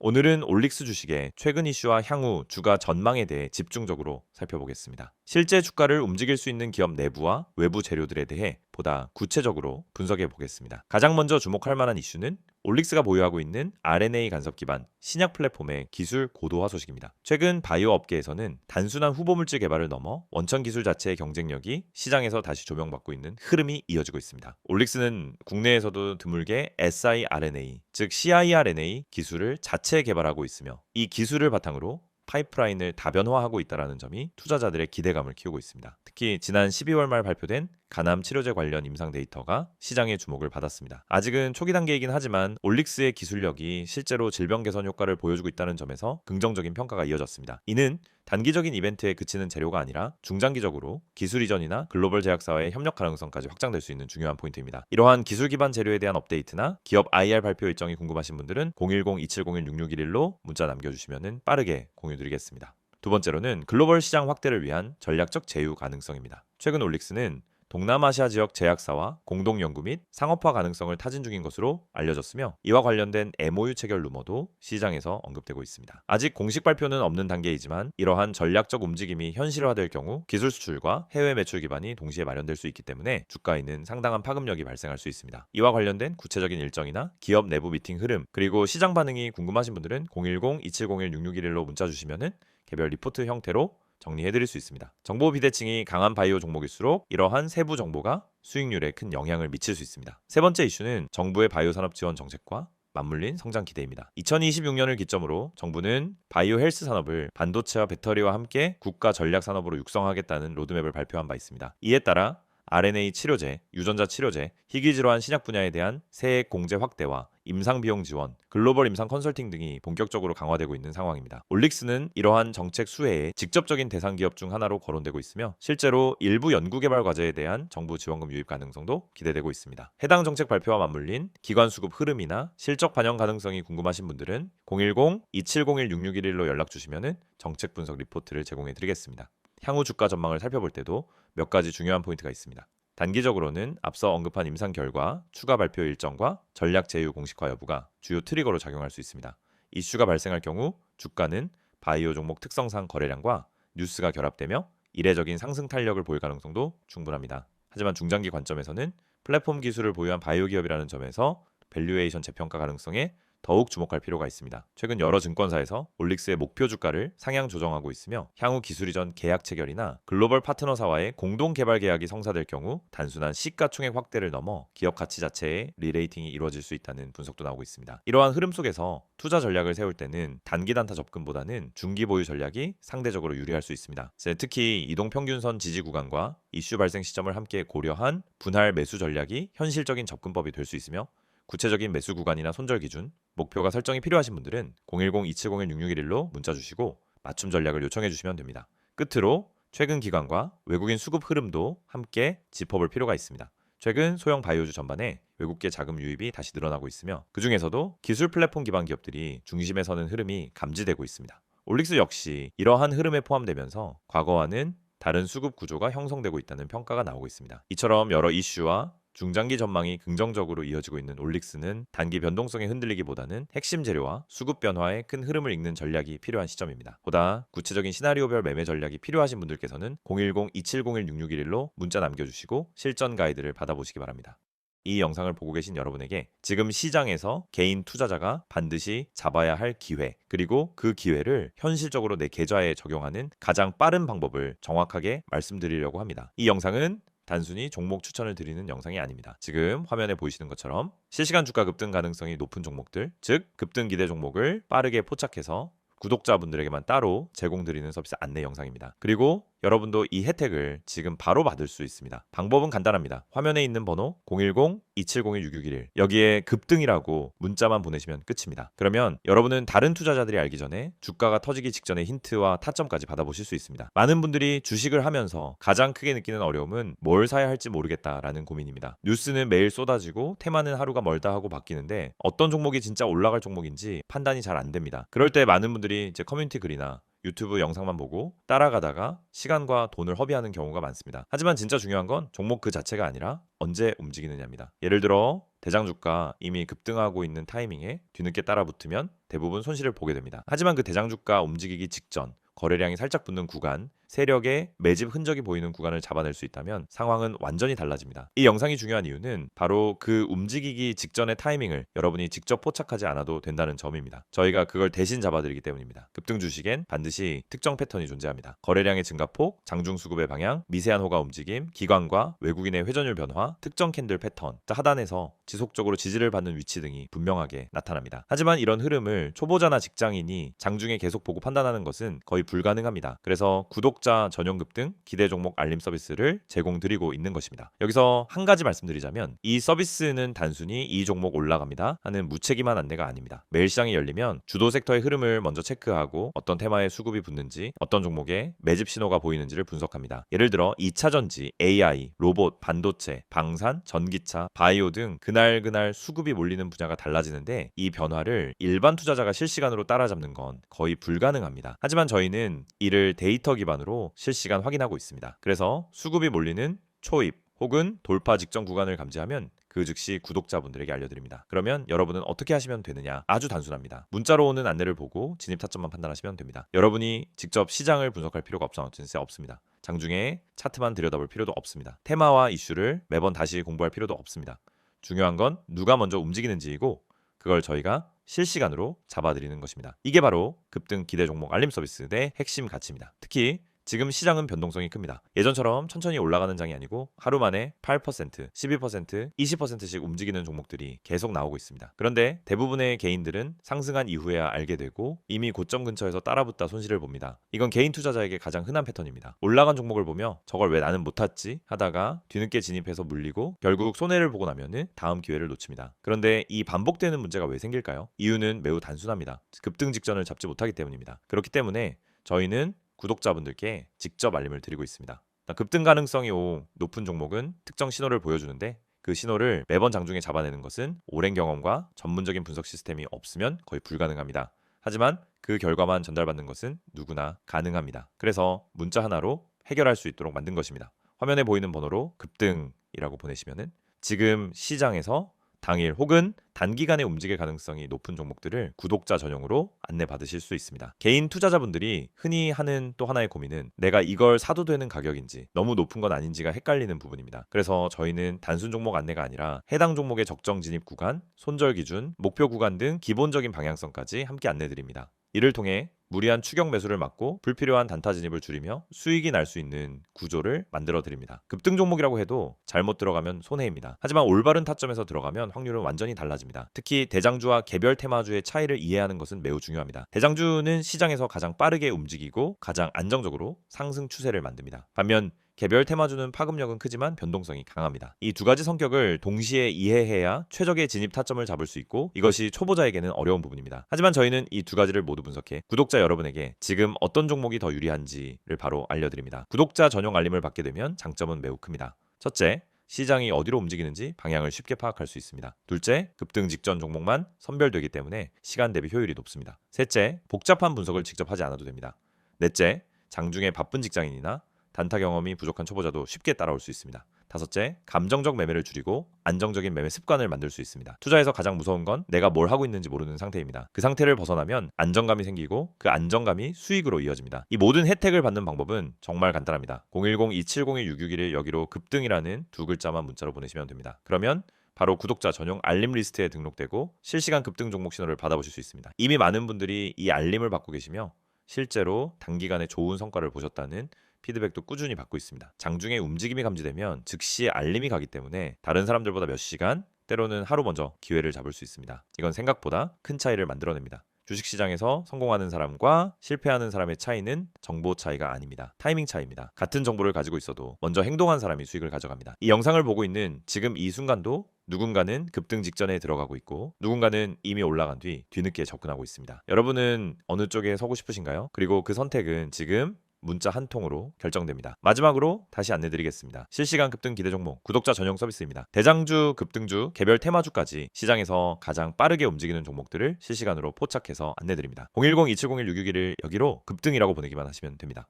오늘은 올릭스 주식의 최근 이슈와 향후 주가 전망에 대해 집중적으로 살펴보겠습니다. 실제 주가를 움직일 수 있는 기업 내부와 외부 재료들에 대해 보다 구체적으로 분석해 보겠습니다. 가장 먼저 주목할 만한 이슈는 올릭스가 보유하고 있는 RNA 간섭 기반 신약 플랫폼의 기술 고도화 소식입니다. 최근 바이오 업계에서는 단순한 후보물질 개발을 넘어 원천 기술 자체의 경쟁력이 시장에서 다시 조명받고 있는 흐름이 이어지고 있습니다. 올릭스는 국내에서도 드물게 siRNA, 즉 CIRNA 기술을 자체 개발하고 있으며 이 기술을 바탕으로 파이프라인을 다변화하고 있다는 점이 투자자들의 기대감을 키우고 있습니다. 특히 지난 12월 말 발표된 간암 치료제 관련 임상 데이터가 시장의 주목을 받았습니다. 아직은 초기 단계이긴 하지만 올릭스의 기술력이 실제로 질병 개선 효과를 보여주고 있다는 점에서 긍정적인 평가가 이어졌습니다. 이는 단기적인 이벤트에 그치는 재료가 아니라 중장기적으로 기술 이전이나 글로벌 제약사와의 협력 가능성까지 확장될 수 있는 중요한 포인트입니다. 이러한 기술 기반 재료에 대한 업데이트나 기업 IR 발표 일정이 궁금하신 분들은 010-2701-6611로 문자 남겨주시면 빠르게 공유드리겠습니다. 두 번째로는 글로벌 시장 확대를 위한 전략적 제휴 가능성입니다. 최근 올릭스는 동남아시아 지역 제약사와 공동 연구 및 상업화 가능성을 타진 중인 것으로 알려졌으며 이와 관련된 MOU 체결 루머도 시장에서 언급되고 있습니다. 아직 공식 발표는 없는 단계이지만 이러한 전략적 움직임이 현실화될 경우 기술 수출과 해외 매출 기반이 동시에 마련될 수 있기 때문에 주가에는 상당한 파급력이 발생할 수 있습니다. 이와 관련된 구체적인 일정이나 기업 내부 미팅 흐름 그리고 시장 반응이 궁금하신 분들은 010-2701-6611로 문자 주시면 개별 리포트 형태로 정리해드릴 수 있습니다. 정보 비대칭이 강한 바이오 종목일수록 이러한 세부 정보가 수익률에 큰 영향을 미칠 수 있습니다. 세 번째 이슈는 정부의 바이오 산업 지원 정책과 맞물린 성장 기대입니다. 2026년을 기점으로 정부는 바이오 헬스 산업을 반도체와 배터리와 함께 국가 전략 산업으로 육성하겠다는 로드맵을 발표한 바 있습니다. 이에 따라 RNA 치료제, 유전자 치료제, 희귀질환 신약 분야에 대한 세액 공제 확대와 임상 비용 지원, 글로벌 임상 컨설팅 등이 본격적으로 강화되고 있는 상황입니다. 올릭스는 이러한 정책 수혜의 직접적인 대상 기업 중 하나로 거론되고 있으며 실제로 일부 연구개발 과제에 대한 정부 지원금 유입 가능성도 기대되고 있습니다. 해당 정책 발표와 맞물린 기관 수급 흐름이나 실적 반영 가능성이 궁금하신 분들은 010-2701-6611로 연락 주시면 정책 분석 리포트를 제공해 드리겠습니다. 향후 주가 전망을 살펴볼 때도 몇 가지 중요한 포인트가 있습니다. 단기적으로는 앞서 언급한 임상 결과, 추가 발표 일정과 전략 제휴 공식화 여부가 주요 트리거로 작용할 수 있습니다. 이슈가 발생할 경우 주가는 바이오 종목 특성상 거래량과 뉴스가 결합되며 이례적인 상승 탄력을 보일 가능성도 충분합니다. 하지만 중장기 관점에서는 플랫폼 기술을 보유한 바이오 기업이라는 점에서 밸류에이션 재평가 가능성에 더욱 주목할 필요가 있습니다. 최근 여러 증권사에서 올릭스의 목표 주가를 상향 조정하고 있으며 향후 기술 이전 계약 체결이나 글로벌 파트너사와의 공동 개발 계약이 성사될 경우 단순한 시가총액 확대를 넘어 기업 가치 자체의 리레이팅이 이루어질 수 있다는 분석도 나오고 있습니다. 이러한 흐름 속에서 투자 전략을 세울 때는 단기 단타 접근보다는 중기 보유 전략이 상대적으로 유리할 수 있습니다. 특히 이동평균선 지지 구간과 이슈 발생 시점을 함께 고려한 분할 매수 전략이 현실적인 접근법이 될 수 있으며 구체적인 매수 구간이나 손절 기준, 목표가 설정이 필요하신 분들은 010-2701-6611로 문자 주시고 맞춤 전략을 요청해 주시면 됩니다. 끝으로 최근 기관과 외국인 수급 흐름도 함께 짚어볼 필요가 있습니다. 최근 소형 바이오주 전반에 외국계 자금 유입이 다시 늘어나고 있으며 그 중에서도 기술 플랫폼 기반 기업들이 중심에 서는 흐름이 감지되고 있습니다. 올릭스 역시 이러한 흐름에 포함되면서 과거와는 다른 수급 구조가 형성되고 있다는 평가가 나오고 있습니다. 이처럼 여러 이슈와 중장기 전망이 긍정적으로 이어지고 있는 올릭스는 단기 변동성에 흔들리기보다는 핵심 재료와 수급 변화의 큰 흐름을 읽는 전략이 필요한 시점입니다. 보다 구체적인 시나리오별 매매 전략이 필요하신 분들께서는 010-2701-6611로 문자 남겨주시고 실전 가이드를 받아보시기 바랍니다. 이 영상을 보고 계신 여러분에게 지금 시장에서 개인 투자자가 반드시 잡아야 할 기회, 그리고 그 기회를 현실적으로 내 계좌에 적용하는 가장 빠른 방법을 정확하게 말씀드리려고 합니다. 이 영상은 단순히 종목 추천을 드리는 영상이 아닙니다. 지금 화면에 보이시는 것처럼 실시간 주가 급등 가능성이 높은 종목들, 즉 급등 기대 종목을 빠르게 포착해서 구독자분들에게만 따로 제공드리는 서비스 안내 영상입니다. 그리고 여러분도 이 혜택을 지금 바로 받을 수 있습니다. 방법은 간단합니다. 화면에 있는 번호 010-2701-6611 여기에 급등이라고 문자만 보내시면 끝입니다. 그러면 여러분은 다른 투자자들이 알기 전에 주가가 터지기 직전의 힌트와 타점까지 받아보실 수 있습니다. 많은 분들이 주식을 하면서 가장 크게 느끼는 어려움은 뭘 사야 할지 모르겠다라는 고민입니다. 뉴스는 매일 쏟아지고 테마는 하루가 멀다 하고 바뀌는데 어떤 종목이 진짜 올라갈 종목인지 판단이 잘 안 됩니다. 그럴 때 많은 분들이 이제 커뮤니티 글이나 유튜브 영상만 보고 따라가다가 시간과 돈을 허비하는 경우가 많습니다. 하지만 진짜 중요한 건 종목 그 자체가 아니라 언제 움직이느냐입니다. 예를 들어 대장주가 이미 급등하고 있는 타이밍에 뒤늦게 따라 붙으면 대부분 손실을 보게 됩니다. 하지만 그 대장주가 움직이기 직전 거래량이 살짝 붙는 구간, 세력의 매집 흔적이 보이는 구간을 잡아낼 수 있다면 상황은 완전히 달라집니다. 이 영상이 중요한 이유는 바로 그 움직이기 직전의 타이밍을 여러분이 직접 포착하지 않아도 된다는 점입니다. 저희가 그걸 대신 잡아드리기 때문입니다. 급등 주식엔 반드시 특정 패턴이 존재합니다. 거래량의 증가폭, 장중 수급의 방향, 미세한 호가 움직임, 기관과 외국인의 회전율 변화, 특정 캔들 패턴, 하단에서 지속적으로 지지를 받는 위치 등이 분명하게 나타납니다. 하지만 이런 흐름을 초보자나 직장인이 장중에 계속 보고 판단하는 것은 거의 불가능합니다. 그래서 구독자 전용 급등 기대 종목 알림 서비스를 제공드리고 있는 것입니다. 여기서 한 가지 말씀드리자면 이 서비스는 단순히 이 종목 올라갑니다 하는 무책임한 안내가 아닙니다. 매일 시장이 열리면 주도 섹터의 흐름을 먼저 체크하고 어떤 테마에 수급이 붙는지 어떤 종목에 매집 신호가 보이는지를 분석합니다. 예를 들어 2차 전지, AI, 로봇, 반도체, 방산, 전기차, 바이오 등 그날 수급이 몰리는 분야가 달라지는데 이 변화를 일반 투자자가 실시간으로 따라잡는 건 거의 불가능합니다. 하지만 저희는 이를 데이터 기반으로 실시간 확인하고 있습니다. 그래서 수급이 몰리는 초입 혹은 돌파 직전 구간을 감지하면 그 즉시 구독자분들에게 알려드립니다. 그러면 여러분은 어떻게 하시면 되느냐? 아주 단순합니다. 문자로 오는 안내를 보고 진입 타점만 판단하시면 됩니다. 여러분이 직접 시장을 분석할 필요가 없습니다. 장중에 차트만 들여다볼 필요도 없습니다. 테마와 이슈를 매번 다시 공부할 필요도 없습니다. 중요한 건 누가 먼저 움직이는지이고 그걸 저희가 실시간으로 잡아드리는 것입니다. 이게 바로 급등 기대 종목 알림 서비스의 핵심 가치입니다. 특히 지금 시장은 변동성이 큽니다. 예전처럼 천천히 올라가는 장이 아니고 하루 만에 8%, 12%, 20%씩 움직이는 종목들이 계속 나오고 있습니다. 그런데 대부분의 개인들은 상승한 이후에야 알게 되고 이미 고점 근처에서 따라붙다 손실을 봅니다. 이건 개인 투자자에게 가장 흔한 패턴입니다. 올라간 종목을 보며 저걸 왜 나는 못 탔지? 하다가 뒤늦게 진입해서 물리고 결국 손해를 보고 나면은 다음 기회를 놓칩니다. 그런데 이 반복되는 문제가 왜 생길까요? 이유는 매우 단순합니다. 급등 직전을 잡지 못하기 때문입니다. 그렇기 때문에 저희는 구독자분들께 직접 알림을 드리고 있습니다. 급등 가능성이 높은 종목은 특정 신호를 보여주는데 그 신호를 매번 장중에 잡아내는 것은 오랜 경험과 전문적인 분석 시스템이 없으면 거의 불가능합니다. 하지만 그 결과만 전달받는 것은 누구나 가능합니다. 그래서 문자 하나로 해결할 수 있도록 만든 것입니다. 화면에 보이는 번호로 급등이라고 보내시면은 지금 시장에서 당일 혹은 단기간에 움직일 가능성이 높은 종목들을 구독자 전용으로 안내받으실 수 있습니다. 개인 투자자분들이 흔히 하는 또 하나의 고민은 내가 이걸 사도 되는 가격인지 너무 높은 건 아닌지가 헷갈리는 부분입니다. 그래서 저희는 단순 종목 안내가 아니라 해당 종목의 적정 진입 구간, 손절 기준, 목표 구간 등 기본적인 방향성까지 함께 안내드립니다. 이를 통해 무리한 추격 매수를 막고 불필요한 단타 진입을 줄이며 수익이 날 수 있는 구조를 만들어 드립니다. 급등 종목이라고 해도 잘못 들어가면 손해입니다. 하지만 올바른 타점에서 들어가면 확률은 완전히 달라집니다. 특히 대장주와 개별 테마주의 차이를 이해하는 것은 매우 중요합니다. 대장주는 시장에서 가장 빠르게 움직이고 가장 안정적으로 상승 추세를 만듭니다. 반면 개별 테마주는 파급력은 크지만 변동성이 강합니다. 이 두 가지 성격을 동시에 이해해야 최적의 진입 타점을 잡을 수 있고 이것이 초보자에게는 어려운 부분입니다. 하지만 저희는 이 두 가지를 모두 분석해 구독자 여러분에게 지금 어떤 종목이 더 유리한지를 바로 알려드립니다. 구독자 전용 알림을 받게 되면 장점은 매우 큽니다. 첫째, 시장이 어디로 움직이는지 방향을 쉽게 파악할 수 있습니다. 둘째, 급등 직전 종목만 선별되기 때문에 시간 대비 효율이 높습니다. 셋째, 복잡한 분석을 직접 하지 않아도 됩니다. 넷째, 장중에 바쁜 직장인이나 단타 경험이 부족한 초보자도 쉽게 따라올 수 있습니다. 다섯째, 감정적 매매를 줄이고 안정적인 매매 습관을 만들 수 있습니다. 투자에서 가장 무서운 건 내가 뭘 하고 있는지 모르는 상태입니다. 그 상태를 벗어나면 안정감이 생기고 그 안정감이 수익으로 이어집니다. 이 모든 혜택을 받는 방법은 정말 간단합니다. 010-2701-661을 여기로 급등이라는 두 글자만 문자로 보내시면 됩니다. 그러면 바로 구독자 전용 알림 리스트에 등록되고 실시간 급등 종목 신호를 받아보실 수 있습니다. 이미 많은 분들이 이 알림을 받고 계시며 실제로 단기간에 좋은 성과를 보셨다는 피드백도 꾸준히 받고 있습니다. 장중에 움직임이 감지되면 즉시 알림이 가기 때문에 다른 사람들보다 몇 시간, 때로는 하루 먼저 기회를 잡을 수 있습니다. 이건 생각보다 큰 차이를 만들어냅니다. 주식시장에서 성공하는 사람과 실패하는 사람의 차이는 정보 차이가 아닙니다. 타이밍 차이입니다. 같은 정보를 가지고 있어도 먼저 행동한 사람이 수익을 가져갑니다. 이 영상을 보고 있는 지금 이 순간도 누군가는 급등 직전에 들어가고 있고 누군가는 이미 올라간 뒤 뒤늦게 접근하고 있습니다. 여러분은 어느 쪽에 서고 싶으신가요? 그리고 그 선택은 지금 문자 한 통으로 결정됩니다. 마지막으로 다시 안내드리겠습니다. 실시간 급등 기대 종목 구독자 전용 서비스입니다. 대장주, 급등주, 개별 테마주까지 시장에서 가장 빠르게 움직이는 종목들을 실시간으로 포착해서 안내드립니다. 010-2701-661 여기로 급등이라고 보내기만 하시면 됩니다.